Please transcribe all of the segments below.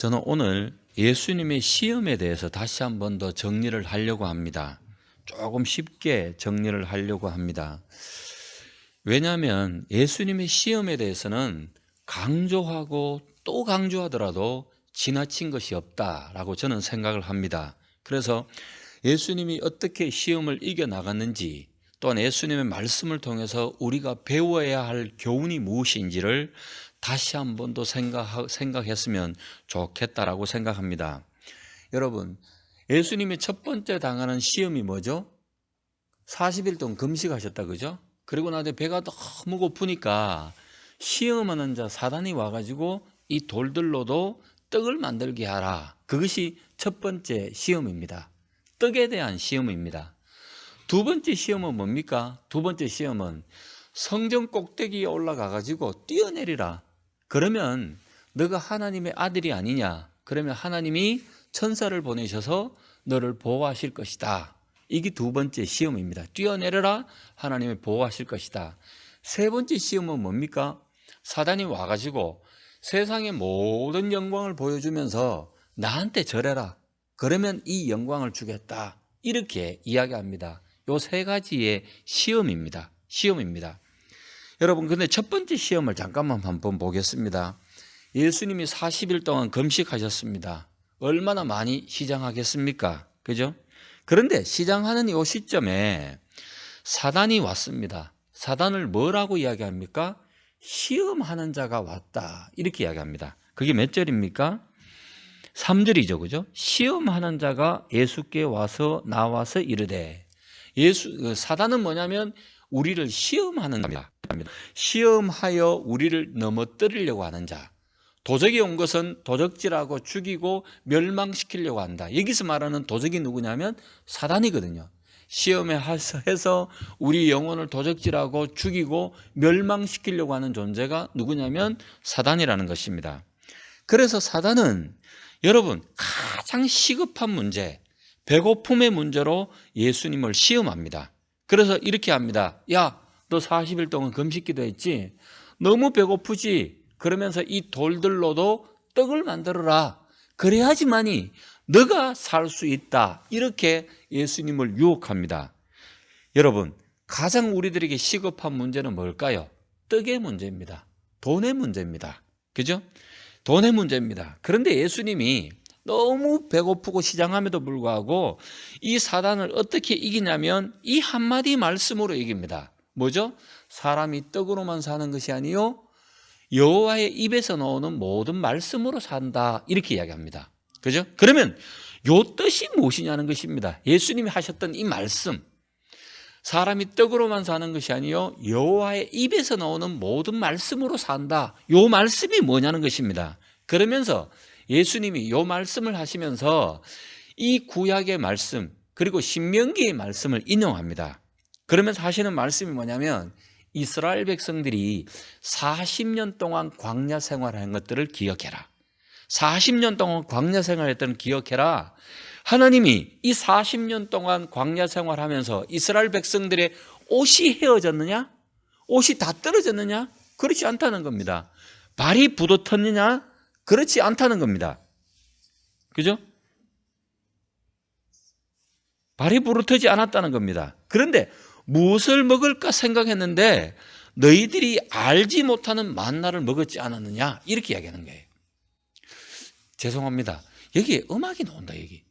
저는 오늘 예수님의 시험에 대해서 다시 한 번 더 정리를 하려고 합니다. 조금 쉽게 정리를 하려고 합니다. 왜냐하면 예수님의 시험에 대해서는 강조하고 또 강조하더라도 지나친 것이 없다라고 저는 생각을 합니다. 그래서 예수님이 어떻게 시험을 이겨나갔는지, 또한 예수님의 말씀을 통해서 우리가 배워야 할 교훈이 무엇인지를 다시 한 번 더 생각했으면 좋겠다라고 생각합니다. 여러분, 예수님이 첫 번째 당하는 시험이 뭐죠? 40일 동안 금식하셨다, 그죠? 그리고 나서 배가 너무 고프니까 시험하는 자 사단이 와가지고 이 돌들로도 떡을 만들게 하라. 그것이 첫 번째 시험입니다. 떡에 대한 시험입니다. 두 번째 시험은 뭡니까? 두 번째 시험은 성전 꼭대기에 올라가가지고 뛰어내리라. 그러면 너가 하나님의 아들이 아니냐? 그러면 하나님이 천사를 보내셔서 너를 보호하실 것이다. 이게 두 번째 시험입니다. 뛰어내려라, 하나님이 보호하실 것이다. 세 번째 시험은 뭡니까? 사단이 와가지고 세상의 모든 영광을 보여주면서 나한테 절해라. 그러면 이 영광을 주겠다. 이렇게 이야기합니다. 요 세 가지의 시험입니다. 여러분, 근데 첫 번째 시험을 잠깐만 한번 보겠습니다. 예수님이 40일 동안 금식하셨습니다. 얼마나 많이 시장하겠습니까? 그죠? 그런데 시장하는 이 시점에 사단이 왔습니다. 사단을 뭐라고 이야기합니까? 시험하는 자가 왔다. 이렇게 이야기합니다. 그게 몇 절입니까? 3절이죠. 그죠? 시험하는 자가 예수께 나와서 이르되, 사단은 뭐냐면 우리를 시험하는 자입니다. 시험하여 우리를 넘어뜨리려고 하는 자. 도적이 온 것은 도적질하고 죽이고 멸망시키려고 한다. 여기서 말하는 도적이 누구냐면 사단이거든요. 시험에 해서 우리 영혼을 도적질하고 죽이고 멸망시키려고 하는 존재가 누구냐면 사단이라는 것입니다. 그래서 사단은 여러분 가장 시급한 문제, 배고픔의 문제로 예수님을 시험합니다. 그래서 이렇게 합니다. 야, 너 40일 동안 금식기도 했지? 너무 배고프지? 그러면서 이 돌들로도 떡을 만들어라. 그래야지만이 너가 살 수 있다. 이렇게 예수님을 유혹합니다. 여러분, 가장 우리들에게 시급한 문제는 뭘까요? 떡의 문제입니다. 돈의 문제입니다. 그죠? 돈의 문제입니다. 그런데 예수님이 너무 배고프고 시장함에도 불구하고 이 사단을 어떻게 이기냐면 이 한마디 말씀으로 이깁니다. 뭐죠? 사람이 떡으로만 사는 것이 아니요 여호와의 입에서 나오는 모든 말씀으로 산다. 이렇게 이야기합니다. 그죠? 그러면 요 뜻이 무엇이냐는 것입니다. 예수님이 하셨던 이 말씀. 사람이 떡으로만 사는 것이 아니요 여호와의 입에서 나오는 모든 말씀으로 산다. 요 말씀이 뭐냐는 것입니다. 그러면서 예수님이 요 말씀을 하시면서 이 구약의 말씀 그리고 신명기의 말씀을 인용합니다. 그러면서 하시는 말씀이 뭐냐면 이스라엘 백성들이 40년 동안 광야 생활한 것들을 기억해라. 40년 동안 광야 생활했던 기억해라. 하나님이 이 40년 동안 광야 생활하면서 이스라엘 백성들의 옷이 헤어졌느냐? 옷이 다 떨어졌느냐? 그렇지 않다는 겁니다. 발이 부도텄느냐? 그렇지 않다는 겁니다. 그죠? 발이 부르트지 않았다는 겁니다. 그런데 무엇을 먹을까 생각했는데 너희들이 알지 못하는 만나를 먹었지 않았느냐? 이렇게 이야기하는 거예요. 죄송합니다. 여기에 음악이 나온다, 여기.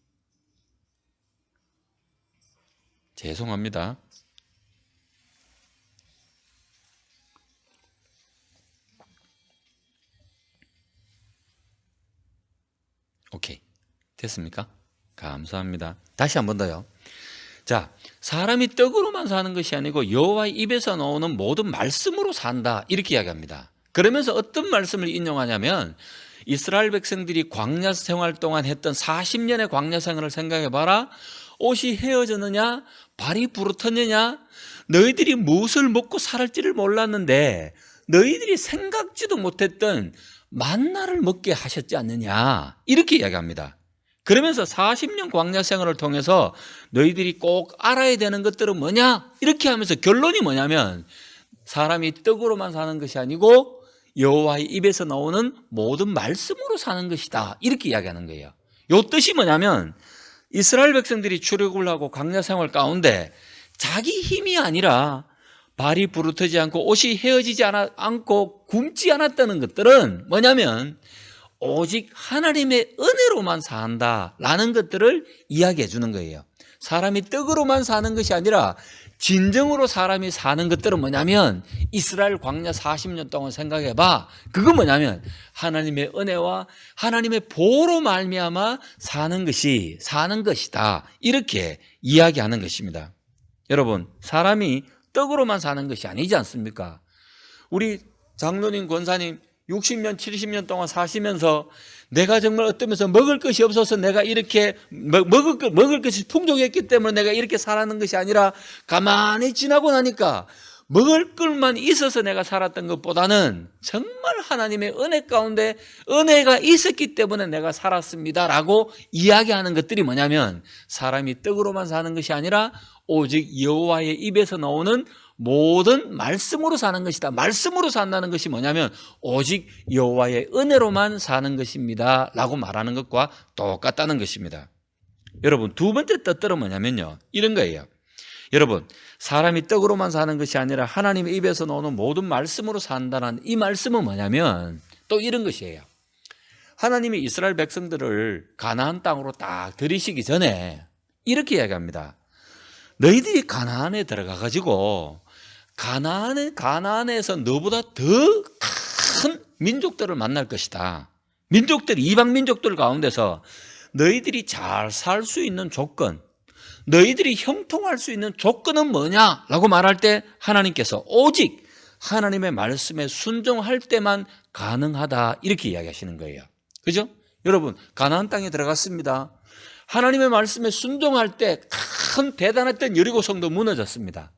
죄송합니다. 오케이. 됐습니까? 감사합니다. 다시 한 번 더요. 자, 사람이 떡으로만 사는 것이 아니고 여호와의 입에서 나오는 모든 말씀으로 산다. 이렇게 이야기합니다. 그러면서 어떤 말씀을 인용하냐면 이스라엘 백성들이 광야 생활 동안 했던 40년의 광야 생활을 생각해 봐라. 옷이 헤어졌느냐? 발이 부르텄느냐? 너희들이 무엇을 먹고 살을지를 몰랐는데 너희들이 생각지도 못했던 만나를 먹게 하셨지 않느냐? 이렇게 이야기합니다. 그러면서 40년 광야 생활을 통해서 너희들이 꼭 알아야 되는 것들은 뭐냐? 이렇게 하면서 결론이 뭐냐면 사람이 떡으로만 사는 것이 아니고 여호와의 입에서 나오는 모든 말씀으로 사는 것이다. 이렇게 이야기하는 거예요. 요 뜻이 뭐냐면 이스라엘 백성들이 출애굽을 하고 광야 생활 가운데 자기 힘이 아니라 발이 부르트지 않고 옷이 헤어지지 않고 굶지 않았다는 것들은 뭐냐면 오직 하나님의 은혜로만 산다라는 것들을 이야기해 주는 거예요. 사람이 떡으로만 사는 것이 아니라 진정으로 사람이 사는 것들은 뭐냐면 이스라엘 광야 40년 동안 생각해 봐. 그건 뭐냐면 하나님의 은혜와 하나님의 보호로 말미암아 사는 것이다. 이렇게 이야기하는 것입니다. 여러분, 사람이 떡으로만 사는 것이 아니지 않습니까? 우리 장로님, 권사님 60년, 70년 동안 사시면서 내가 정말 어떤 면에서 먹을 것이 없어서 내가 이렇게 먹을 것이 풍족했기 때문에 내가 이렇게 살았는 것이 아니라 가만히 지나고 나니까 먹을 것만 있어서 내가 살았던 것보다는 정말 하나님의 은혜 가운데 은혜가 있었기 때문에 내가 살았습니다라고 이야기하는 것들이 뭐냐면 사람이 떡으로만 사는 것이 아니라 오직 여호와의 입에서 나오는 모든 말씀으로 사는 것이다. 말씀으로 산다는 것이 뭐냐면 오직 여호와의 은혜로만 사는 것입니다 라고 말하는 것과 똑같다는 것입니다. 여러분, 두 번째 뜻들은 뭐냐면요, 이런 거예요. 여러분, 사람이 떡으로만 사는 것이 아니라 하나님의 입에서 나오는 모든 말씀으로 산다는 이 말씀은 뭐냐면 또 이런 것이에요. 하나님이 이스라엘 백성들을 가나안 땅으로 딱 들이시기 전에 이렇게 이야기합니다. 너희들이 가나안에 들어가가지고 가나안에서 너보다 더 큰 민족들을 만날 것이다. 이방 민족들 가운데서 너희들이 잘 살 수 있는 조건, 너희들이 형통할 수 있는 조건은 뭐냐라고 말할 때 하나님께서 오직 하나님의 말씀에 순종할 때만 가능하다 이렇게 이야기하시는 거예요. 그죠? 여러분, 가나안 땅에 들어갔습니다. 하나님의 말씀에 순종할 때 큰 대단했던 여리고 성도 무너졌습니다.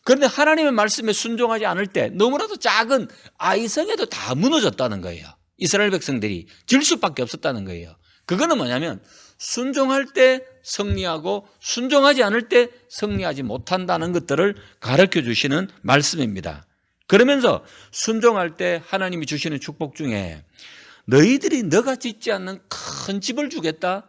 그런데 하나님의 말씀에 순종하지 않을 때 너무나도 작은 아이성에도 다 무너졌다는 거예요. 이스라엘 백성들이 질 수밖에 없었다는 거예요. 그거는 뭐냐면 순종할 때 승리하고 순종하지 않을 때 승리하지 못한다는 것들을 가르쳐 주시는 말씀입니다. 그러면서 순종할 때 하나님이 주시는 축복 중에 너희들이 너가 짓지 않는 큰 집을 주겠다.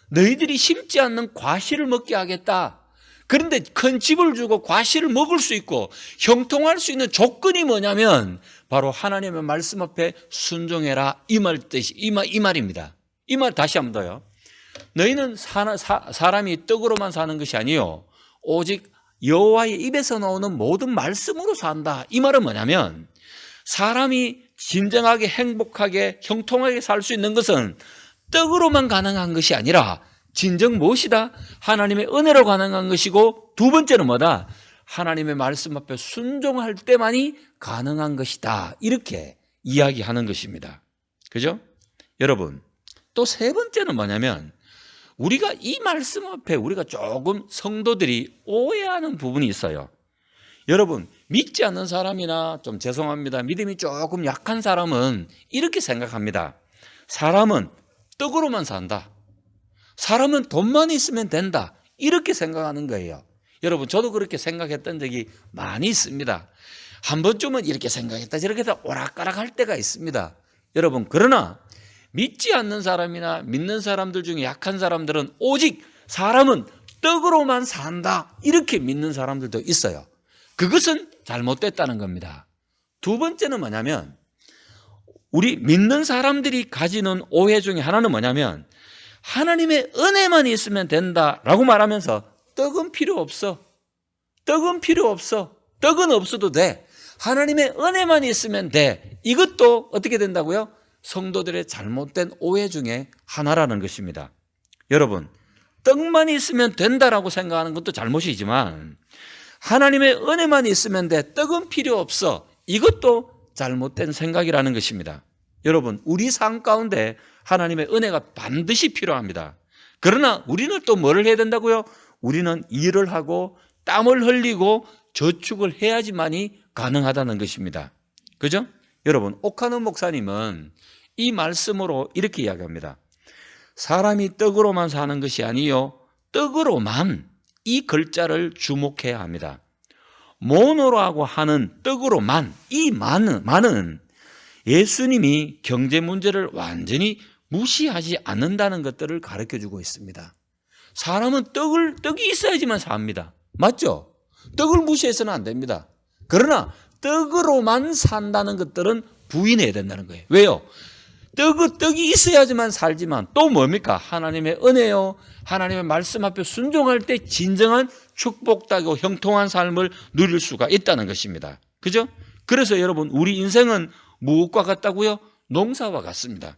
너희들이 심지 않는 과실을 먹게 하겠다. 그런데 큰 집을 주고 과실을 먹을 수 있고 형통할 수 있는 조건이 뭐냐면 바로 하나님의 말씀 앞에 순종해라 이 말입니다. 이 말 다시 한번 더요. 너희는 사람이 떡으로만 사는 것이 아니요 오직 여호와의 입에서 나오는 모든 말씀으로 산다. 이 말은 뭐냐면 사람이 진정하게 행복하게 형통하게 살 수 있는 것은 떡으로만 가능한 것이 아니라 진정 무엇이다? 하나님의 은혜로 가능한 것이고 두 번째는 뭐다? 하나님의 말씀 앞에 순종할 때만이 가능한 것이다. 이렇게 이야기하는 것입니다. 그죠? 여러분, 또 세 번째는 뭐냐면 우리가 이 말씀 앞에 우리가 조금 성도들이 오해하는 부분이 있어요. 여러분, 믿지 않는 사람이나 좀 죄송합니다. 믿음이 조금 약한 사람은 이렇게 생각합니다. 사람은 떡으로만 산다. 사람은 돈만 있으면 된다. 이렇게 생각하는 거예요. 여러분, 저도 그렇게 생각했던 적이 많이 있습니다. 한 번쯤은 이렇게 생각했다 저렇게 해서 오락가락 할 때가 있습니다. 여러분, 그러나 믿지 않는 사람이나 믿는 사람들 중에 약한 사람들은 오직 사람은 떡으로만 산다 이렇게 믿는 사람들도 있어요. 그것은 잘못됐다는 겁니다. 두 번째는 뭐냐면 우리 믿는 사람들이 가지는 오해 중에 하나는 뭐냐면 하나님의 은혜만 있으면 된다라고 말하면서 떡은 필요 없어. 떡은 필요 없어. 떡은 없어도 돼. 하나님의 은혜만 있으면 돼. 이것도 어떻게 된다고요? 성도들의 잘못된 오해 중에 하나라는 것입니다. 여러분, 떡만 있으면 된다라고 생각하는 것도 잘못이지만 하나님의 은혜만 있으면 돼. 떡은 필요 없어. 이것도 잘못된 생각이라는 것입니다. 여러분, 우리 삶 가운데 하나님의 은혜가 반드시 필요합니다. 그러나 우리는 또 뭐를 해야 된다고요? 우리는 일을 하고 땀을 흘리고 저축을 해야지만이 가능하다는 것입니다. 그죠? 여러분, 옥하는 목사님은 이 말씀으로 이렇게 이야기합니다. 사람이 떡으로만 사는 것이 아니요 떡으로만, 이 글자를 주목해야 합니다. 모노라고 하는 떡으로만, 이 만은 예수님이 경제 문제를 완전히 무시하지 않는다는 것들을 가르쳐주고 있습니다. 사람은 떡이 있어야지만 삽니다. 맞죠? 떡을 무시해서는 안 됩니다. 그러나 떡으로만 산다는 것들은 부인해야 된다는 거예요. 왜요? 떡이 있어야지만 살지만 또 뭡니까? 하나님의 은혜요. 하나님의 말씀 앞에 순종할 때 진정한 축복되고 형통한 삶을 누릴 수가 있다는 것입니다. 그죠? 그래서 여러분, 우리 인생은 무엇과 같다고요? 농사와 같습니다.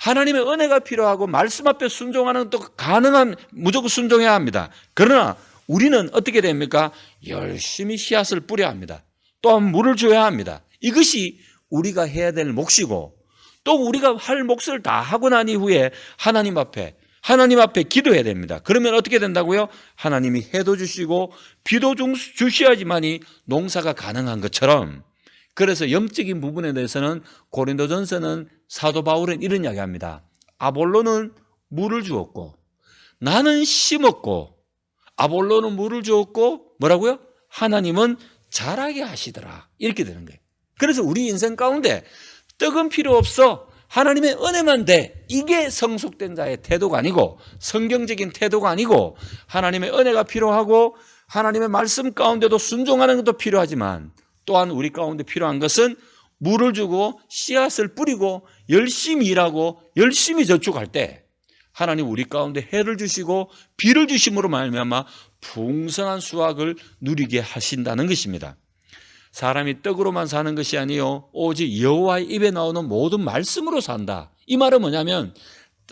하나님의 은혜가 필요하고 말씀 앞에 순종하는 것도 가능한 무조건 순종해야 합니다. 그러나 우리는 어떻게 됩니까? 열심히 씨앗을 뿌려야 합니다. 또한 물을 줘야 합니다. 이것이 우리가 해야 될 몫이고 또 우리가 할 몫을 다 하고 난 이후에 하나님 앞에 기도해야 됩니다. 그러면 어떻게 된다고요? 하나님이 해도 주시고 비도 주셔야지만이 농사가 가능한 것처럼, 그래서 영적인 부분에 대해서는 고린도전서는 사도 바울은 이런 이야기합니다. 아볼로는 물을 주었고 나는 심었고 아볼로는 물을 주었고 뭐라고요? 하나님은 자라게 하시더라. 이렇게 되는 거예요. 그래서 우리 인생 가운데 떡은 필요 없어, 하나님의 은혜만 돼, 이게 성숙된 자의 태도가 아니고 성경적인 태도가 아니고, 하나님의 은혜가 필요하고 하나님의 말씀 가운데도 순종하는 것도 필요하지만 또한 우리 가운데 필요한 것은 물을 주고 씨앗을 뿌리고 열심히 일하고 열심히 저축할 때 하나님 우리 가운데 해를 주시고 비를 주심으로 말미암아 풍성한 수확을 누리게 하신다는 것입니다. 사람이 떡으로만 사는 것이 아니요 오직 여호와의 입에 나오는 모든 말씀으로 산다. 이 말은 뭐냐면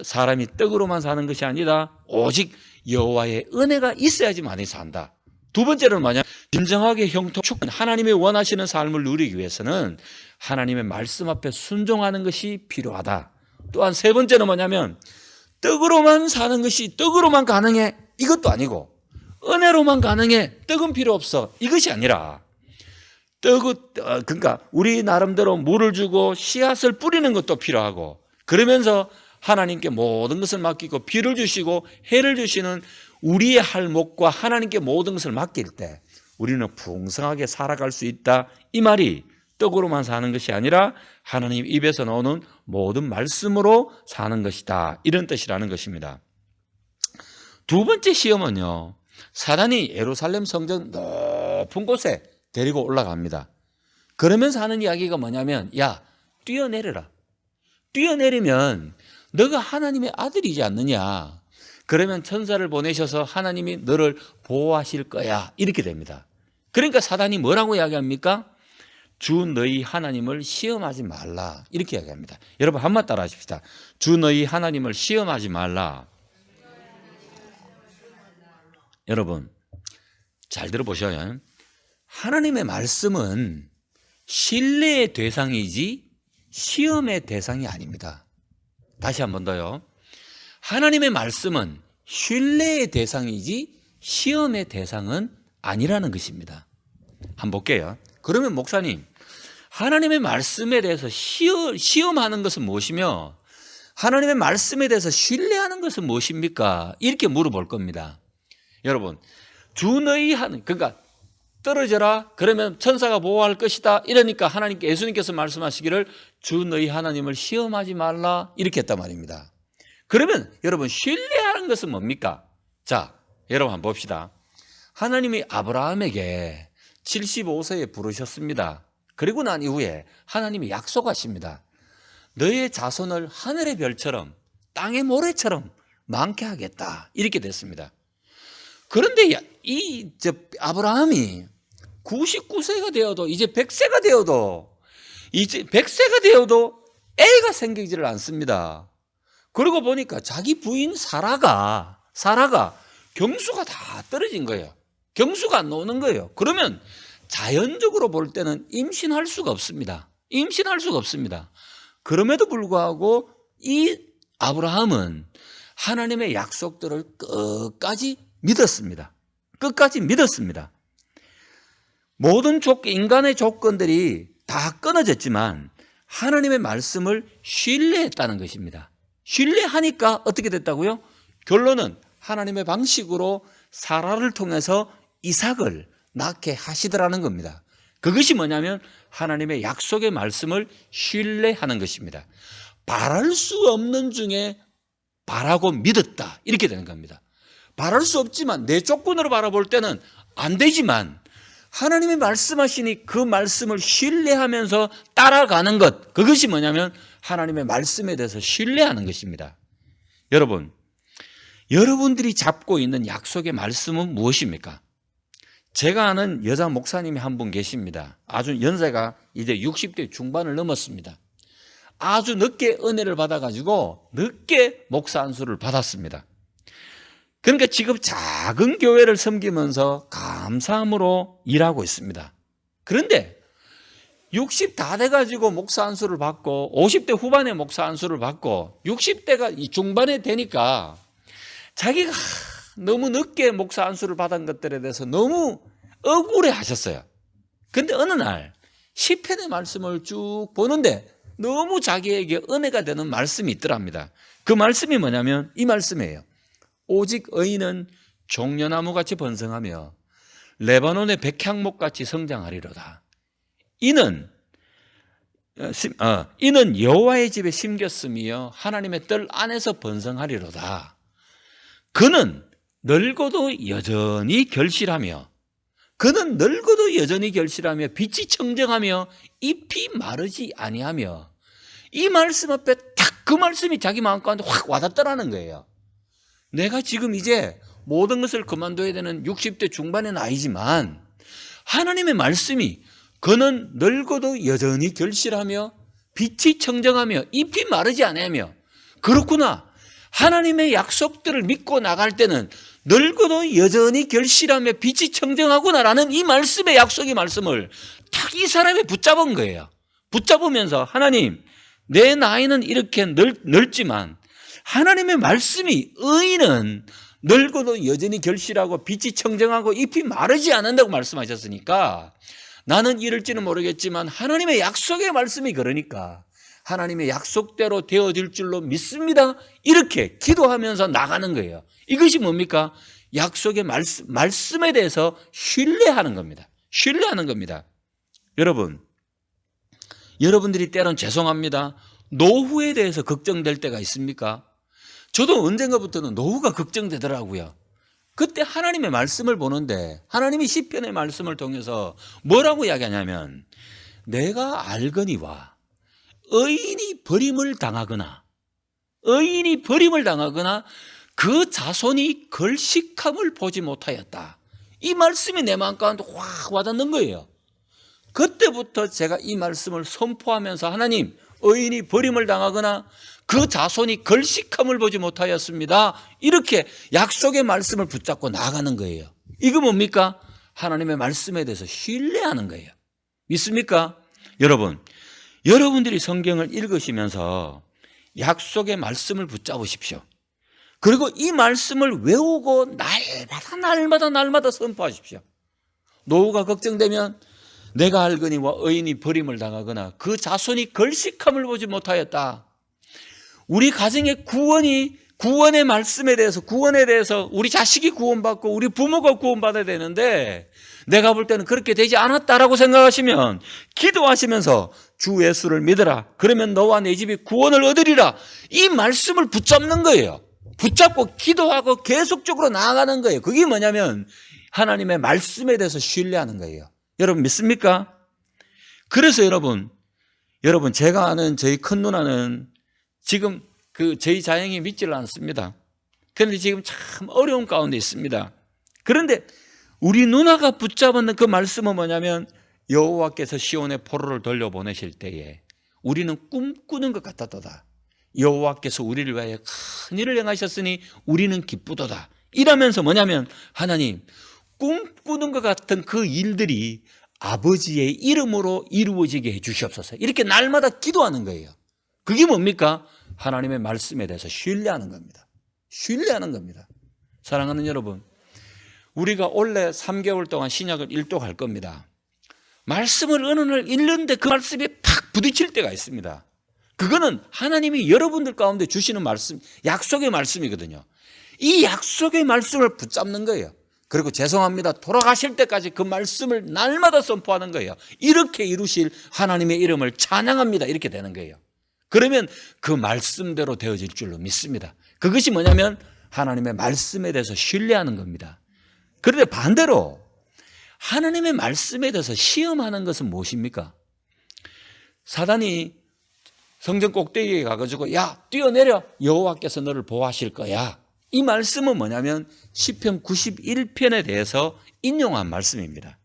사람이 떡으로만 사는 것이 아니라 오직 여호와의 은혜가 있어야지만이 산다. 두 번째는 뭐냐? 진정하게 형통한 하나님이 원하시는 삶을 누리기 위해서는 하나님의 말씀 앞에 순종하는 것이 필요하다. 또한 세 번째는 뭐냐면 떡으로만 사는 것이 떡으로만 가능해, 이것도 아니고 은혜로만 가능해, 떡은 필요 없어, 이것이 아니라 그러니까 우리 나름대로 물을 주고 씨앗을 뿌리는 것도 필요하고, 그러면서 하나님께 모든 것을 맡기고 비를 주시고 해를 주시는 우리의 할 몫과 하나님께 모든 것을 맡길 때 우리는 풍성하게 살아갈 수 있다. 이 말이 떡으로만 사는 것이 아니라 하나님 입에서 나오는 모든 말씀으로 사는 것이다, 이런 뜻이라는 것입니다. 두 번째 시험은요, 사단이 예루살렘 성전 높은 곳에 데리고 올라갑니다. 그러면서 하는 이야기가 뭐냐면, 야, 뛰어내려라. 뛰어내리면 너가 하나님의 아들이지 않느냐. 그러면 천사를 보내셔서 하나님이 너를 보호하실 거야. 이렇게 됩니다. 그러니까 사단이 뭐라고 이야기합니까? 주 너희 하나님을 시험하지 말라. 이렇게 이야기합니다. 여러분 한번 따라 하십시다. 주 너희 하나님을 시험하지 말라. 여러분 잘 들어보셔요. 하나님의 말씀은 신뢰의 대상이지 시험의 대상이 아닙니다. 다시 한 번 더요. 하나님의 말씀은 신뢰의 대상이지 시험의 대상은 아니라는 것입니다. 한번 볼게요. 그러면 목사님, 하나님의 말씀에 대해서 시험하는 것은 무엇이며 하나님의 말씀에 대해서 신뢰하는 것은 무엇입니까? 이렇게 물어볼 겁니다. 여러분, 주 너희 그러니까 떨어져라, 그러면 천사가 보호할 것이다, 이러니까 하나님께, 예수님께서 말씀하시기를 주 너희 하나님을 시험하지 말라, 이렇게 했단 말입니다. 그러면 여러분 신뢰하는 것은 뭡니까? 자, 여러분 한번 봅시다. 하나님이 아브라함에게 75세에 부르셨습니다. 그리고 난 이후에 하나님이 약속하십니다. 너의 자손을 하늘의 별처럼 땅의 모래처럼 많게 하겠다, 이렇게 됐습니다. 그런데 아브라함이 99세가 되어도 이제 100세가 되어도 애가 생기지를 않습니다. 그러고 보니까 자기 부인 사라가 경수가 다 떨어진 거예요. 경수가 안 나오는 거예요. 그러면 자연적으로 볼 때는 임신할 수가 없습니다. 그럼에도 불구하고 이 아브라함은 하나님의 약속들을 끝까지 믿었습니다. 모든 인간의 조건들이 다 끊어졌지만 하나님의 말씀을 신뢰했다는 것입니다. 신뢰하니까 어떻게 됐다고요? 결론은 하나님의 방식으로 사라를 통해서 이삭을 낳게 하시더라는 겁니다. 그것이 뭐냐면 하나님의 약속의 말씀을 신뢰하는 것입니다. 바랄 수 없는 중에 바라고 믿었다, 이렇게 되는 겁니다. 바랄 수 없지만 내 조건으로 바라볼 때는 안 되지만 하나님이 말씀하시니 그 말씀을 신뢰하면서 따라가는 것, 그것이 뭐냐면 하나님의 말씀에 대해서 신뢰하는 것입니다. 여러분, 여러분들이 잡고 있는 약속의 말씀은 무엇입니까? 제가 아는 여자 목사님이 한 분 계십니다. 아주 연세가 이제 60대 중반을 넘었습니다. 아주 늦게 은혜를 받아가지고 늦게 목사 안수를 받았습니다. 그러니까 지금 작은 교회를 섬기면서 감사함으로 일하고 있습니다. 그런데 60 다 돼가지고 목사 안수를 받고 50대 후반에 목사 안수를 받고 60대가 중반에 되니까 자기가 너무 늦게 목사 안수를 받은 것들에 대해서 너무 억울해 하셨어요. 그런데 어느 날 시편의 말씀을 쭉 보는데 너무 자기에게 은혜가 되는 말씀이 있더랍니다. 그 말씀이 뭐냐면 이 말씀이에요. 오직 의인은 종려나무같이 번성하며 레바논의 백향목같이 성장하리로다. 이는 여호와의 집에 심겼으며 하나님의 뜰 안에서 번성하리로다. 그는 늙어도 여전히 결실하며 빛이 청정하며 잎이 마르지 아니하며, 이 말씀 앞에 딱 그 말씀이 자기 마음가운데 확 와닿더라는 거예요. 내가 지금 이제 모든 것을 그만둬야 되는 60대 중반의 나이지만 하나님의 말씀이 그는 늙어도 여전히 결실하며 빛이 청정하며 잎이 마르지 아니하며, 그렇구나. 하나님의 약속들을 믿고 나갈 때는 늙어도 여전히 결실하며 빛이 청정하구나라는 이 말씀의 약속의 말씀을 딱 이 사람이 붙잡은 거예요. 붙잡으면서 하나님, 내 나이는 이렇게 넓지만 하나님의 말씀이 의인은 늙어도 여전히 결실하고 빛이 청정하고 잎이 마르지 않는다고 말씀하셨으니까 나는 이럴지는 모르겠지만 하나님의 약속의 말씀이 그러니까 하나님의 약속대로 되어질 줄로 믿습니다. 이렇게 기도하면서 나가는 거예요. 이것이 뭡니까? 약속의 말씀에 대해서 신뢰하는 겁니다. 신뢰하는 겁니다. 여러분들이 때론 죄송합니다, 노후에 대해서 걱정될 때가 있습니까? 저도 언젠가부터는 노후가 걱정되더라고요. 그때 하나님의 말씀을 보는데 하나님이 시편의 말씀을 통해서 뭐라고 이야기하냐면, 내가 알거니와 의인이 버림을 당하거나 그 자손이 걸식함을 보지 못하였다. 이 말씀이 내 마음 가운데 확 와닿는 거예요. 그때부터 제가 이 말씀을 선포하면서 하나님, 의인이 버림을 당하거나 그 자손이 걸식함을 보지 못하였습니다. 이렇게 약속의 말씀을 붙잡고 나가는 거예요. 이거 뭡니까? 하나님의 말씀에 대해서 신뢰하는 거예요. 믿습니까? 여러분들이 성경을 읽으시면서 약속의 말씀을 붙잡으십시오. 그리고 이 말씀을 외우고 날마다 선포하십시오. 노후가 걱정되면 내가 알거니와 의인이 버림을 당하거나 그 자손이 걸식함을 보지 못하였다. 우리 가정의 구원의 말씀에 대해서, 구원에 대해서 우리 자식이 구원받고 우리 부모가 구원받아야 되는데 내가 볼 때는 그렇게 되지 않았다라고 생각하시면 기도하시면서 주 예수를 믿어라. 그러면 너와 내 집이 구원을 얻으리라. 이 말씀을 붙잡는 거예요. 붙잡고 기도하고 계속적으로 나아가는 거예요. 그게 뭐냐면 하나님의 말씀에 대해서 신뢰하는 거예요. 여러분 믿습니까? 그래서 여러분 제가 아는 저희 큰 누나는 지금 저희 자영이 믿지를 않습니다. 그런데 지금 참 어려운 가운데 있습니다. 그런데 우리 누나가 붙잡은 그 말씀은 뭐냐면, 여호와께서 시온의 포로를 돌려보내실 때에 우리는 꿈꾸는 것 같았도다. 여호와께서 우리를 위하여 큰 일을 행하셨으니 우리는 기쁘도다. 이러면서 뭐냐면, 하나님, 꿈꾸는 것 같은 그 일들이 아버지의 이름으로 이루어지게 해 주시옵소서. 이렇게 날마다 기도하는 거예요. 그게 뭡니까? 하나님의 말씀에 대해서 신뢰하는 겁니다. 신뢰하는 겁니다. 사랑하는 여러분, 우리가 원래 3개월 동안 신약을 일독할 겁니다. 말씀을 어느 날 읽는데 그 말씀에 팍 부딪힐 때가 있습니다. 그거는 하나님이 여러분들 가운데 주시는 말씀, 약속의 말씀이거든요. 이 약속의 말씀을 붙잡는 거예요. 그리고 죄송합니다. 돌아가실 때까지 그 말씀을 날마다 선포하는 거예요. 이렇게 이루실 하나님의 이름을 찬양합니다. 이렇게 되는 거예요. 그러면 그 말씀대로 되어질 줄로 믿습니다. 그것이 뭐냐면 하나님의 말씀에 대해서 신뢰하는 겁니다. 그런데 반대로 하나님의 말씀에 대해서 시험하는 것은 무엇입니까? 사단이 성전 꼭대기에 가가지고 야 뛰어내려 여호와께서 너를 보호하실 거야. 이 말씀은 뭐냐면 시편 91편에 대해서 인용한 말씀입니다.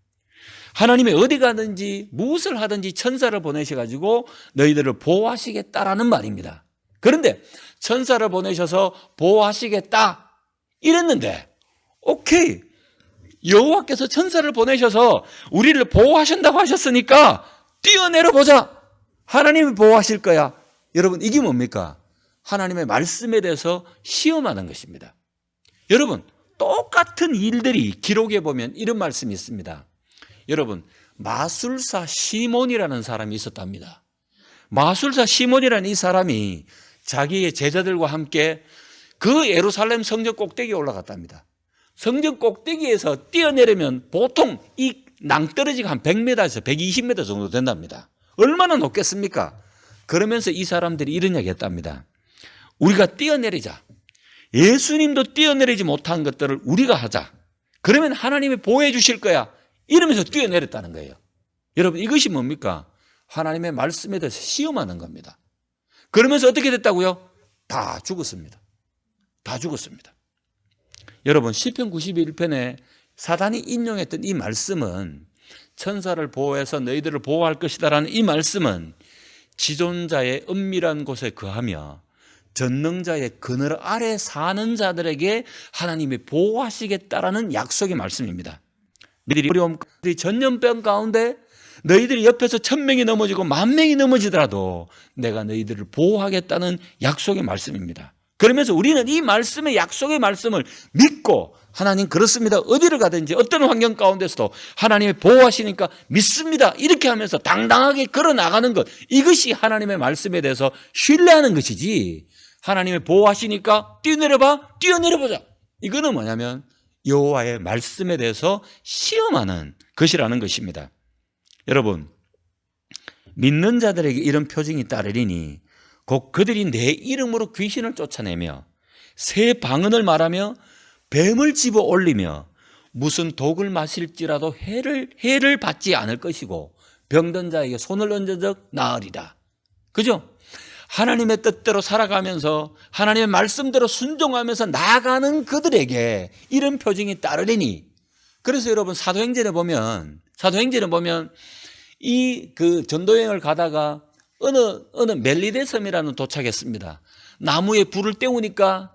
하나님이 어디 가든지 무엇을 하든지 천사를 보내셔가지고 너희들을 보호하시겠다라는 말입니다. 그런데 천사를 보내셔서 보호하시겠다 이랬는데 오케이 여호와께서 천사를 보내셔서 우리를 보호하신다고 하셨으니까 뛰어내려 보자. 하나님이 보호하실 거야. 여러분 이게 뭡니까? 하나님의 말씀에 대해서 시험하는 것입니다. 여러분 똑같은 일들이 기록해 보면 이런 말씀이 있습니다. 여러분 마술사 시몬이라는 사람이 있었답니다. 마술사 시몬이라는 이 사람이 자기의 제자들과 함께 그 예루살렘 성전 꼭대기에 올라갔답니다. 성전 꼭대기에서 뛰어내리면 보통 이 낭떠러지가 한 100m에서 120m 정도 된답니다. 얼마나 높겠습니까? 그러면서 이 사람들이 이런 이야기 했답니다. 우리가 뛰어내리자. 예수님도 뛰어내리지 못한 것들을 우리가 하자. 그러면 하나님이 보호해 주실 거야. 이러면서 뛰어내렸다는 거예요. 여러분 이것이 뭡니까? 하나님의 말씀에 대해서 시험하는 겁니다. 그러면서 어떻게 됐다고요? 다 죽었습니다. 다 죽었습니다. 여러분 시편 91편에 사단이 인용했던 이 말씀은 천사를 보호해서 너희들을 보호할 것이다라는 이 말씀은 지존자의 은밀한 곳에 거하며 전능자의 그늘 아래 사는 자들에게 하나님이 보호하시겠다라는 약속의 말씀입니다. 너희들이 어려움, 전염병 가운데 너희들이 옆에서 1000명이 넘어지고 10,000명이 넘어지더라도 내가 너희들을 보호하겠다는 약속의 말씀입니다. 그러면서 우리는 이 말씀의 약속의 말씀을 믿고 하나님 그렇습니다. 어디를 가든지 어떤 환경 가운데서도 하나님이 보호하시니까 믿습니다. 이렇게 하면서 당당하게 걸어 나가는 것 이것이 하나님의 말씀에 대해서 신뢰하는 것이지 하나님이 보호하시니까 뛰어내려보자. 이거는 뭐냐면 여호와의 말씀에 대해서 시험하는 것이라는 것입니다. 여러분 믿는 자들에게 이런 표징이 따르리니 곧 그들이 내 이름으로 귀신을 쫓아내며 새 방언을 말하며 뱀을 집어 올리며 무슨 독을 마실지라도 해를 받지 않을 것이고 병든 자에게 손을 얹은 적 나으리라. 그죠? 하나님의 뜻대로 살아가면서 하나님의 말씀대로 순종하면서 나아가는 그들에게 이런 표징이 따르리니. 그래서 여러분 사도행전에 보면 이 그 전도여행을 가다가 어느 멜리데 섬이라는 도착했습니다. 나무에 불을 때우니까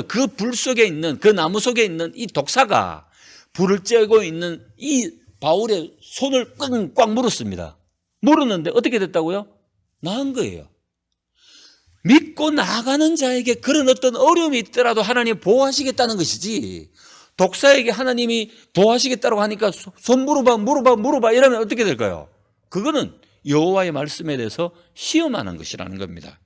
그 불 속에 있는 그 나무 속에 있는 이 독사가 불을 쬐고 있는 이 바울의 손을 꽉 물었습니다. 물었는데 어떻게 됐다고요? 나은 거예요. 믿고 나아가는 자에게 그런 어떤 어려움이 있더라도 하나님이 보호하시겠다는 것이지 독사에게 하나님이 보호하시겠다고 하니까 손 물어봐 이러면 어떻게 될까요? 그거는 여호와의 말씀에 대해서 시험하는 것이라는 겁니다.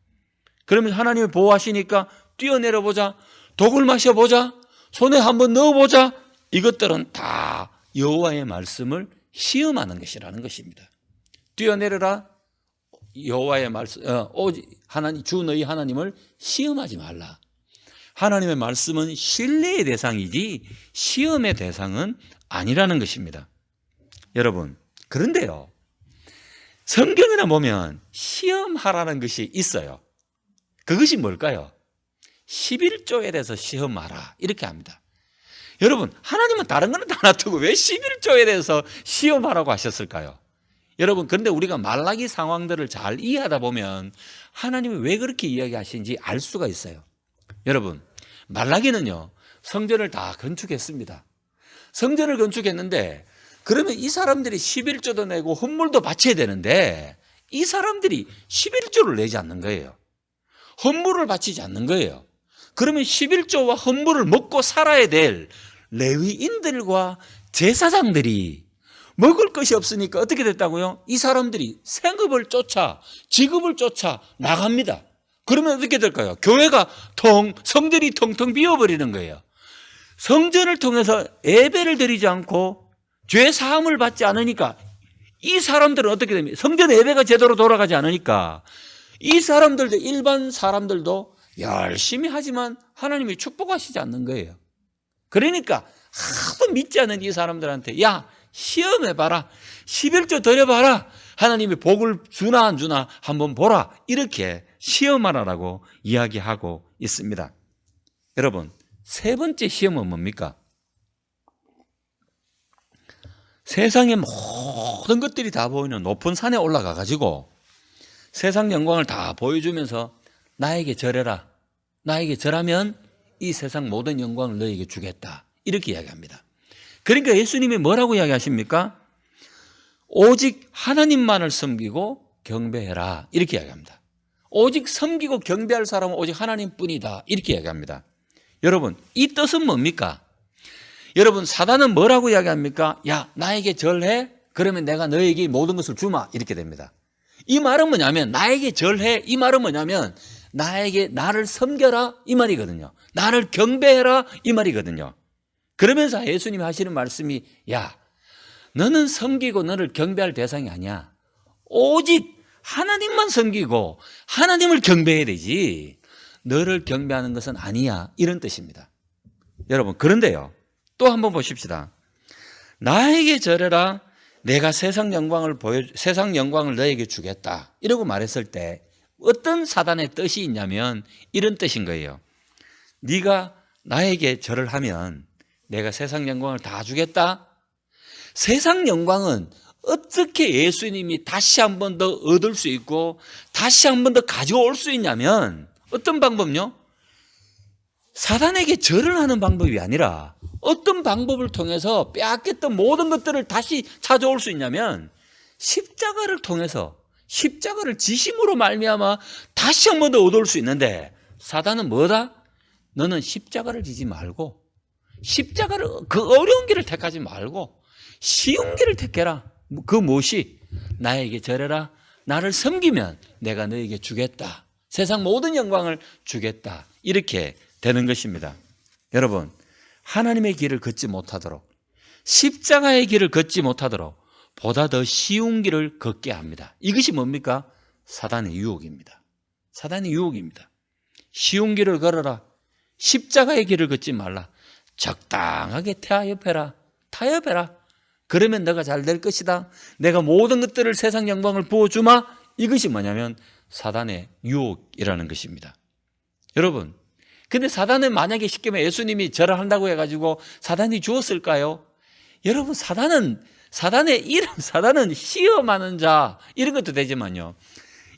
그러면 하나님이 보호하시니까 뛰어내려보자, 독을 마셔보자, 손에 한번 넣어보자, 이것들은 다 여호와의 말씀을 시험하는 것이라는 것입니다. 뛰어내려라, 여호와의 말씀, 오직 하나님 주 너희 하나님을 시험하지 말라. 하나님의 말씀은 신뢰의 대상이지 시험의 대상은 아니라는 것입니다. 여러분, 그런데요, 성경에는 보면 시험하라는 것이 있어요. 그것이 뭘까요? 11조에 대해서 시험하라 이렇게 합니다. 여러분 하나님은 다른 거는 다 놔두고 왜 11조에 대해서 시험하라고 하셨을까요? 여러분 그런데 우리가 말라기 상황들을 잘 이해하다 보면 하나님이 왜 그렇게 이야기하시는지 알 수가 있어요. 여러분 말라기는요 성전을 다 건축했습니다. 성전을 건축했는데 그러면 이 사람들이 11조도 내고 헌물도 바쳐야 되는데 이 사람들이 11조를 내지 않는 거예요. 헌물을 바치지 않는 거예요. 그러면 11조와 헌물을 먹고 살아야 될 레위인들과 제사장들이 먹을 것이 없으니까 어떻게 됐다고요? 이 사람들이 생업을 쫓아 직업을 쫓아 나갑니다. 그러면 어떻게 될까요? 교회가 성전이 텅텅 비어버리는 거예요. 성전을 통해서 예배를 드리지 않고 죄 사함을 받지 않으니까 이 사람들은 어떻게 됩니까? 성전 예배가 제대로 돌아가지 않으니까 이 사람들도, 일반 사람들도 열심히 하지만 하나님이 축복하시지 않는 거예요. 그러니까 하도 믿지 않는 이 사람들한테 야, 시험해봐라, 11조 드려봐라, 하나님이 복을 주나 안 주나 한번 보라, 이렇게 시험하라라고 이야기하고 있습니다. 여러분, 세 번째 시험은 뭡니까? 세상의 모든 것들이 다 보이는 높은 산에 올라가 가지고 세상 영광을 다 보여주면서 나에게 절해라, 나에게 절하면 이 세상 모든 영광을 너에게 주겠다, 이렇게 이야기합니다. 그러니까 예수님이 뭐라고 이야기하십니까? 오직 하나님만을 섬기고 경배해라, 이렇게 이야기합니다. 오직 섬기고 경배할 사람은 오직 하나님뿐이다, 이렇게 이야기합니다. 여러분, 이 뜻은 뭡니까? 여러분, 사단은 뭐라고 이야기합니까? 야, 나에게 절해? 그러면 내가 너에게 모든 것을 주마, 이렇게 됩니다. 이 말은 뭐냐면, 나에게 절해, 이 말은 뭐냐면 나를 섬겨라, 이 말이거든요. 나를 경배해라, 이 말이거든요. 그러면서 예수님이 하시는 말씀이, 야, 너는 섬기고 너를 경배할 대상이 아니야. 오직 하나님만 섬기고 하나님을 경배해야 되지 너를 경배하는 것은 아니야, 이런 뜻입니다. 여러분, 그런데요, 또 한번 보십시다. 나에게 절해라, 내가 세상 영광을 너에게 주겠다, 이러고 말했을 때 어떤 사단의 뜻이 있냐면 이런 뜻인 거예요. 네가 나에게 절을 하면 내가 세상 영광을 다 주겠다. 세상 영광은 어떻게 예수님이 다시 한 번 더 얻을 수 있고 다시 한 번 더 가져올 수 있냐면 어떤 방법요? 사단에게 절을 하는 방법이 아니라 어떤 방법을 통해서 빼앗겼던 모든 것들을 다시 찾아올 수 있냐면 십자가를 통해서, 십자가를 지심으로 말미암아 다시 한 번 더 얻어올 수 있는데, 사단은 뭐다? 너는 십자가를 지지 말고, 십자가를, 그 어려운 길을 택하지 말고 쉬운 길을 택해라. 그 무엇이? 나에게 절해라, 나를 섬기면 내가 너에게 주겠다, 세상 모든 영광을 주겠다, 이렇게 되는 것입니다. 여러분, 하나님의 길을 걷지 못하도록, 십자가의 길을 걷지 못하도록 보다 더 쉬운 길을 걷게 합니다. 이것이 뭡니까? 사단의 유혹입니다. 사단의 유혹입니다. 쉬운 길을 걸어라, 십자가의 길을 걷지 말라, 적당하게 타협해라, 그러면 너가 잘 될 것이다, 내가 모든 것들을, 세상 영광을 부어주마, 이것이 뭐냐면 사단의 유혹이라는 것입니다. 여러분, 근데 사단은 만약에 쉽게 말해 예수님이 절을 한다고 해가지고 사단이 주었을까요? 여러분, 사단의 이름, 사단은 시험하는 자, 이런 것도 되지만요,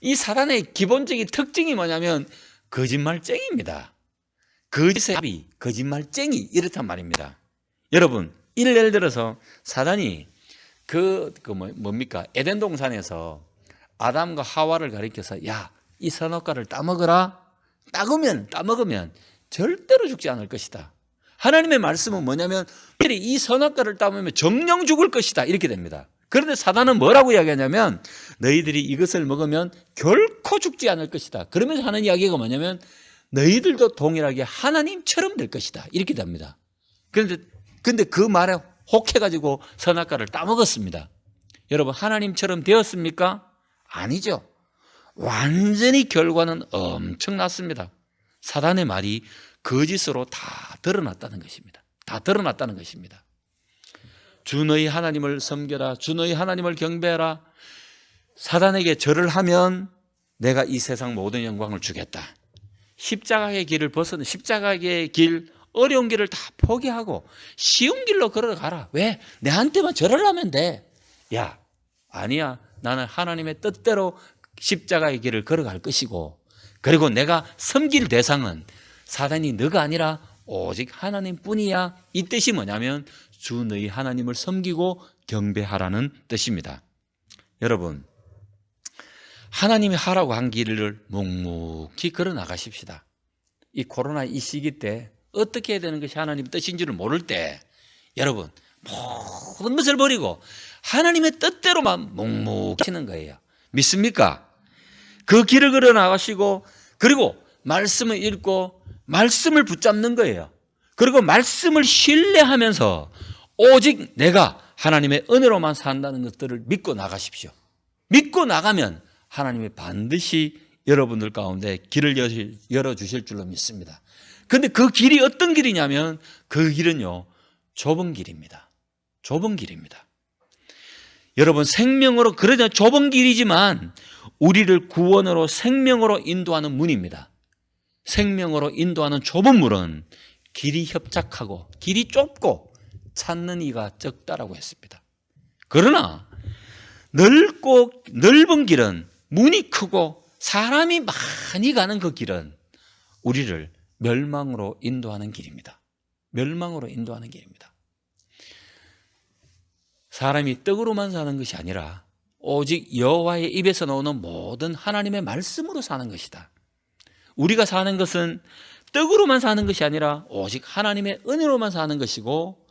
이 사단의 기본적인 특징이 뭐냐면 거짓말쟁이입니다. 거짓의 합이 거짓말쟁이, 이렇단 말입니다. 여러분, 예를 들어서 사단이 뭡니까? 에덴 동산에서 아담과 하와를 가리켜서 야, 이 선악과를 따먹어라, 따먹으면 절대로 죽지 않을 것이다. 하나님의 말씀은 뭐냐면 이 선악과를 따먹으면 정령 죽을 것이다, 이렇게 됩니다. 그런데 사단은 뭐라고 이야기하냐면 너희들이 이것을 먹으면 결코 죽지 않을 것이다. 그러면서 하는 이야기가 뭐냐면 너희들도 동일하게 하나님처럼 될 것이다, 이렇게 됩니다. 근데 그 말에 혹해가지고 선악과를 따먹었습니다. 여러분, 하나님처럼 되었습니까? 아니죠. 완전히 결과는 엄청났습니다. 사단의 말이 거짓으로 다 드러났다는 것입니다. 다 드러났다는 것입니다. 주 너희 하나님을 섬겨라, 주 너희 하나님을 경배하라, 사단에게 절을 하면 내가 이 세상 모든 영광을 주겠다. 십자가의 길을 벗어나, 십자가의 길, 어려운 길을 다 포기하고 쉬운 길로 걸어가라. 왜? 내한테만 절을 하면 돼. 야, 아니야, 나는 하나님의 뜻대로 십자가의 길을 걸어갈 것이고, 그리고 내가 섬길 대상은 사단이 너가 아니라 오직 하나님뿐이야. 이 뜻이 뭐냐면 주 너희 하나님을 섬기고 경배하라는 뜻입니다. 여러분, 하나님이 하라고 한 길을 묵묵히 걸어 나가십시다. 이 코로나 이 시기 때 어떻게 해야 되는 것이 하나님의 뜻인지를 모를 때 여러분, 모든 것을 버리고 하나님의 뜻대로만 묵묵히 하시는 거예요. 믿습니까? 그 길을 걸어 나가시고, 그리고 말씀을 읽고 말씀을 붙잡는 거예요. 그리고 말씀을 신뢰하면서 오직 내가 하나님의 은혜로만 산다는 것들을 믿고 나가십시오. 믿고 나가면 하나님이 반드시 여러분들 가운데 길을 열어주실 줄로 믿습니다. 그런데 그 길이 어떤 길이냐면 그 길은요, 좁은 길입니다. 좁은 길입니다. 여러분, 생명으로, 그러냐 좁은 길이지만 우리를 구원으로 생명으로 인도하는 문입니다. 생명으로 인도하는 좁은 문은 길이 협착하고 길이 좁고 찾는 이가 적다라고 했습니다. 그러나 넓은 길은, 문이 크고 사람이 많이 가는 그 길은 우리를 멸망으로 인도하는 길입니다. 멸망으로 인도하는 길입니다. 사람이 떡으로만 사는 것이 아니라 오직 여호와의 입에서 나오는 모든 하나님의 말씀으로 사는 것이다. 우리가 사는 것은 떡으로만 사는 것이 아니라 오직 하나님의 은혜로만 사는 것이고,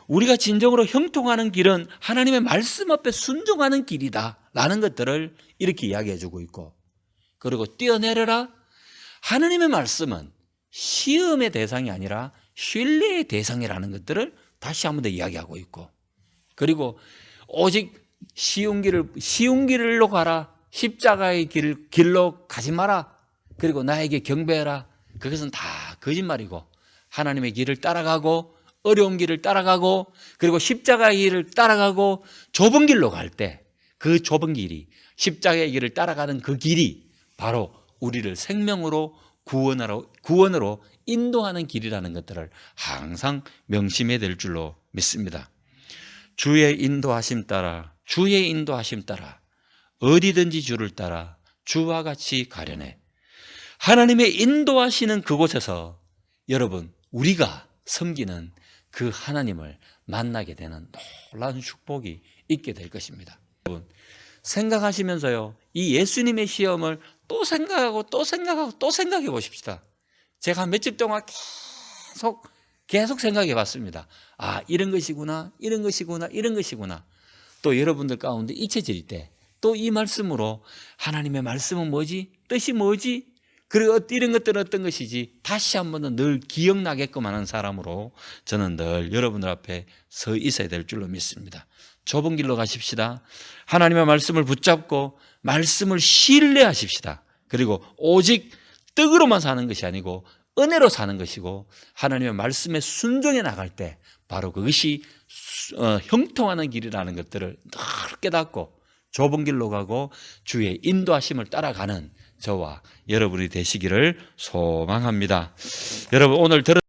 우리가 진정으로 형통하는 길은 하나님의 말씀 앞에 순종하는 길이다 라는 것들을 이렇게 이야기해 주고 있고, 그리고 뛰어내려라, 하나님의 말씀은 시험의 대상이 아니라 신뢰의 대상이라는 것들을 다시 한 번 더 이야기하고 있고, 그리고 오직 쉬운 길로 가라, 십자가의 길로 가지 마라, 그리고 나에게 경배해라, 그것은 다 거짓말이고 하나님의 길을 따라가고 어려운 길을 따라가고 그리고 십자가의 길을 따라가고 좁은 길로 갈 때 그 좁은 길이, 십자가의 길을 따라가는 그 길이 바로 우리를 생명으로 구원으로 인도하는 길이라는 것들을 항상 명심해야 될 줄로 믿습니다. 주의 인도하심 따라 어디든지 주를 따라 주와 같이 가려내. 하나님의 인도하시는 그곳에서 여러분, 우리가 섬기는 그 하나님을 만나게 되는 놀라운 축복이 있게 될 것입니다. 여러분, 생각하시면서요, 이 예수님의 시험을 또 생각하고 또 생각해 보십시다. 제가 한 며칠 동안 계속 생각해 봤습니다. 아, 이런 것이구나. 또 여러분들 가운데 잊혀질 때 또 이 말씀으로 하나님의 말씀은 뭐지? 뜻이 뭐지? 그리고 이런 것들은 어떤 것이지? 다시 한 번 더 늘 기억나게끔 하는 사람으로 저는 늘 여러분들 앞에 서 있어야 될 줄로 믿습니다. 좁은 길로 가십시다. 하나님의 말씀을 붙잡고 말씀을 신뢰하십시다. 그리고 오직 떡으로만 사는 것이 아니고 은혜로 사는 것이고, 하나님의 말씀에 순종해 나갈 때 바로 그것이 형통하는 길이라는 것들을 늘 깨닫고 좁은 길로 가고 주의 인도하심을 따라가는 저와 여러분이 되시기를 소망합니다. 여러분, 오늘